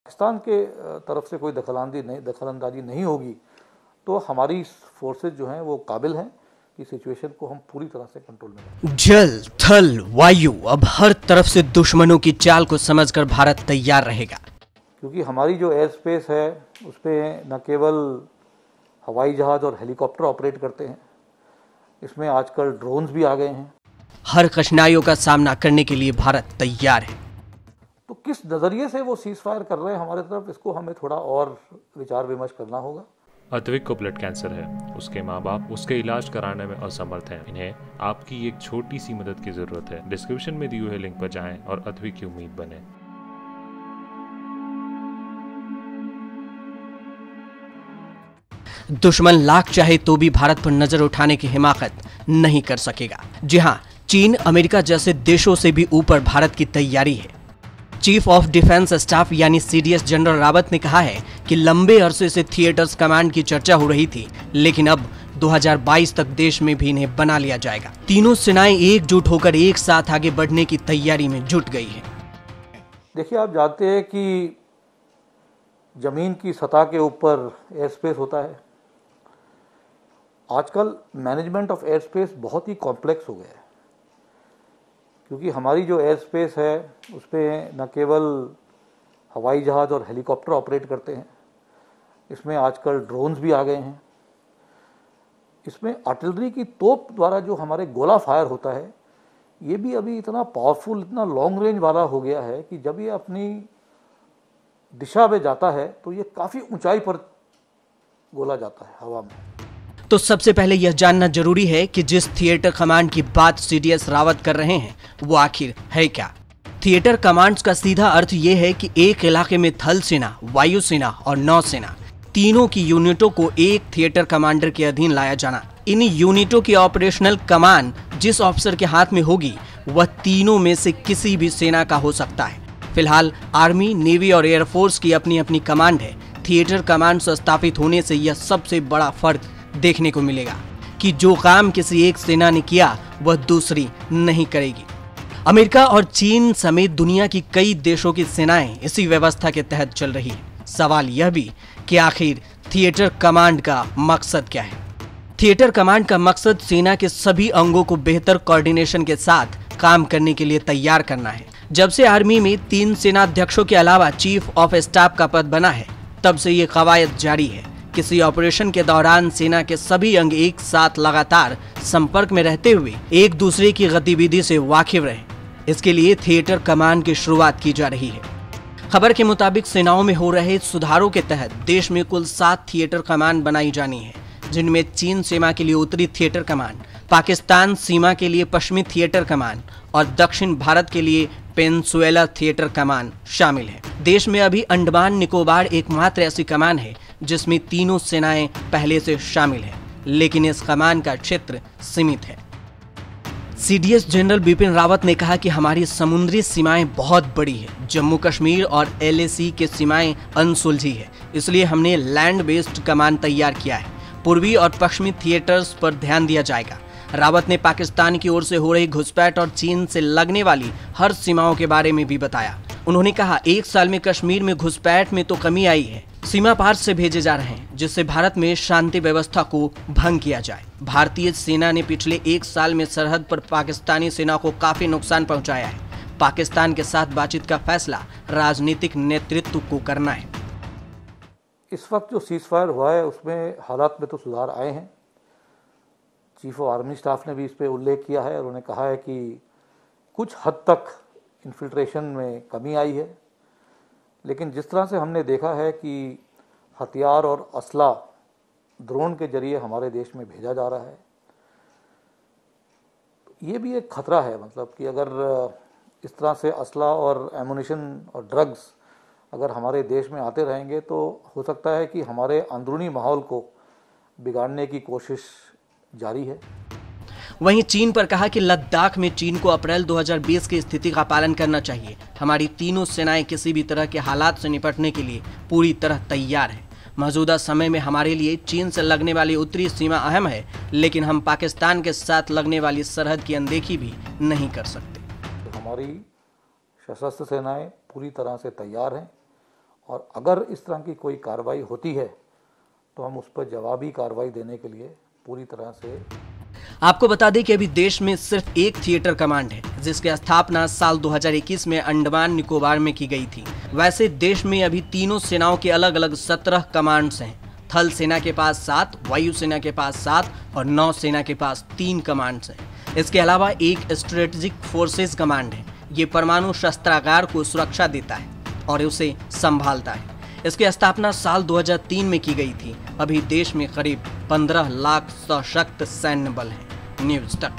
पाकिस्तान के तरफ से कोई दखलंदाजी नहीं होगी तो हमारी फोर्सेज जो हैं वो काबिल हैं कि सिचुएशन को हम पूरी तरह से कंट्रोल में रखें। जल, थल, वायु, अब हर तरफ से दुश्मनों की चाल को समझकर भारत तैयार रहेगा, क्योंकि हमारी जो एयर स्पेस है उस पर न केवल हवाई जहाज और हेलीकॉप्टर ऑपरेट करते हैं, इसमें आजकल ड्रोन्स भी आ गए हैं। हर कठिनाइयों का सामना करने के लिए भारत तैयार है। तो किस नज़रिए से वो सीज फायर कर रहे हैं हमारे तरफ, इसको हमें थोड़ा और विचार विमर्श करना होगा। अद्विक को ब्लड कैंसर है। उसके माँ बाप उसके इलाज कराने में असमर्थ हैं। इन्हें आपकी एक छोटी सी मदद की जरूरत है। डिस्क्रिप्शन में दिए हुए लिंक पर जाएं और अद्विक की उम्मीद बने। दुश्मन लाख चाहे तो भी भारत पर नजर उठाने की हिमाकत नहीं कर सकेगा। जी हाँ, चीन, अमेरिका जैसे देशों से भी ऊपर भारत की तैयारी है। चीफ ऑफ डिफेंस स्टाफ यानी सीडीएस जनरल रावत ने कहा है कि लंबे अरसे से थिएटर्स कमांड की चर्चा हो रही थी, लेकिन अब 2022 तक देश में भी इन्हें बना लिया जाएगा। तीनों सेनाएं एकजुट होकर एक साथ आगे बढ़ने की तैयारी में जुट गई है। देखिए, आप जानते हैं कि जमीन की सतह के ऊपर एयर स्पेस होता है। आजकल मैनेजमेंट ऑफ एयर स्पेस बहुत ही कॉम्प्लेक्स हो गया है, क्योंकि हमारी जो एयर स्पेस है उस पर न केवल हवाई जहाज और हेलीकॉप्टर ऑपरेट करते हैं, इसमें आजकल ड्रोन्स भी आ गए हैं। इसमें आर्टिलरी की तोप द्वारा जो हमारे गोला फायर होता है, ये भी अभी इतना पावरफुल, इतना लॉन्ग रेंज वाला हो गया है कि जब ये अपनी दिशा में जाता है तो ये काफ़ी ऊंचाई पर गोला जाता है हवा में। तो सबसे पहले यह जानना जरूरी है कि जिस थिएटर कमांड की बात सीडीएस रावत कर रहे हैं वो आखिर है क्या। थिएटर कमांड्स का सीधा अर्थ ये है कि एक इलाके में थल सेना, वायु सेना और नौसेना तीनों की यूनिटों को एक थिएटर कमांडर के अधीन लाया जाना। इन यूनिटों की ऑपरेशनल कमान जिस ऑफिसर के हाथ में होगी वह तीनों में से किसी भी सेना का हो सकता है। फिलहाल आर्मी, नेवी और एयरफोर्स की अपनी अपनी कमांड है। थिएटर कमांड स्थापित होने से यह सबसे बड़ा फर्क देखने को मिलेगा कि जो काम किसी एक सेना ने किया वह दूसरी नहीं करेगी। अमेरिका और चीन समेत दुनिया की कई देशों की सेनाएं इसी व्यवस्था के तहत चल रही है। सवाल यह भी कि आखिर थिएटर कमांड का मकसद क्या है। थिएटर कमांड का मकसद सेना के सभी अंगों को बेहतर कोऑर्डिनेशन के साथ काम करने के लिए तैयार करना है। जब से आर्मी में 3 सेनाध्यक्षों के अलावा चीफ ऑफ स्टाफ का पद बना है, तब से ये कवायद जारी है। किसी ऑपरेशन के दौरान सेना के सभी अंग एक साथ लगातार संपर्क में रहते हुए एक दूसरे की गतिविधि से वाकिफ रहे। इसके लिए थिएटर कमांड की शुरुआत की जा रही है। खबर के मुताबिक सेनाओं में हो रहे सुधारों के तहत देश में कुल 7 थिएटर कमांड बनाई जानी है, जिनमें चीन सीमा के लिए उत्तरी थिएटर कमांड, पाकिस्तान सीमा के लिए पश्चिमी थिएटर कमांड और दक्षिण भारत के लिए पेनिनसुला थिएटर कमांड शामिल है। देश में अभी अंडमान निकोबार एकमात्र ऐसी कमान है जिसमें तीनों सेनाएं पहले से शामिल हैं, लेकिन इस कमान का क्षेत्र सीमित है। सीडीएस जनरल बिपिन रावत ने कहा कि हमारी समुद्री सीमाएं बहुत बड़ी है। जम्मू कश्मीर और एलएसी के सीमाएं अनसुलझी है, इसलिए हमने लैंड बेस्ड कमान तैयार किया है। पूर्वी और पश्चिमी थिएटर्स पर ध्यान दिया जाएगा। रावत ने पाकिस्तान की ओर से हो रही घुसपैठ और चीन से लगने वाली हर सीमाओं के बारे में भी बताया। उन्होंने कहा, 1 साल में कश्मीर में घुसपैठ में तो कमी आई है, सीमा पार से भेजे जा रहे हैं जिससे भारत में शांति व्यवस्था को भंग किया जाए। भारतीय सेना ने पिछले 1 साल में सरहद पर पाकिस्तानी सेना को काफी नुकसान पहुंचाया है। पाकिस्तान के साथ बातचीत का फैसला राजनीतिक नेतृत्व को करना है। इस वक्त जो सीज फायर हुआ है उसमें हालात में तो सुधार आए हैं। चीफ ऑफ आर्मी स्टाफ ने भी इस पर उल्लेख किया है और उन्होंने कहा है कि कुछ हद तक इन्फिल्ट्रेशन में कमी आई है, लेकिन जिस तरह से हमने देखा है कि हथियार और असला ड्रोन के जरिए हमारे देश में भेजा जा रहा है, ये भी एक खतरा है। मतलब कि अगर इस तरह से असला और एमुनिशन और ड्रग्स अगर हमारे देश में आते रहेंगे तो हो सकता है कि हमारे अंदरूनी माहौल को बिगाड़ने की कोशिश जारी है। वहीं चीन पर कहा कि लद्दाख में चीन को अप्रैल 2020 की स्थिति का पालन करना चाहिए। हमारी तीनों सेनाएं किसी भी तरह के हालात से निपटने के लिए पूरी तरह तैयार हैं। मौजूदा समय में हमारे लिए चीन से लगने वाली उत्तरी सीमा अहम है, लेकिन हम पाकिस्तान के साथ लगने वाली सरहद की अनदेखी भी नहीं कर सकते। हमारी सशस्त्र सेनाएं पूरी तरह से तैयार हैं और अगर इस तरह की कोई कार्रवाई होती है तो हम उस पर जवाबी कार्रवाई देने के लिए पूरी तरह से। आपको बता दें कि अभी देश में सिर्फ एक थिएटर कमांड है, जिसकी स्थापना साल 2021 में अंडमान निकोबार में की गई थी। वैसे देश में अभी तीनों सेनाओं के अलग अलग 17 कमांड्स हैं। थल सेना के पास 7, वायु सेना के पास 7 और नौ सेना के पास 3 कमांड्स हैं। इसके अलावा एक स्ट्रेटेजिक फोर्सेस कमांड है। ये परमाणु शस्त्रागार को सुरक्षा देता है और उसे संभालता है। इसकी स्थापना साल 2003 में की गई थी। अभी देश में करीब 15 लाख सशक्त सैन्य बल हैं। न्यूज़ तक।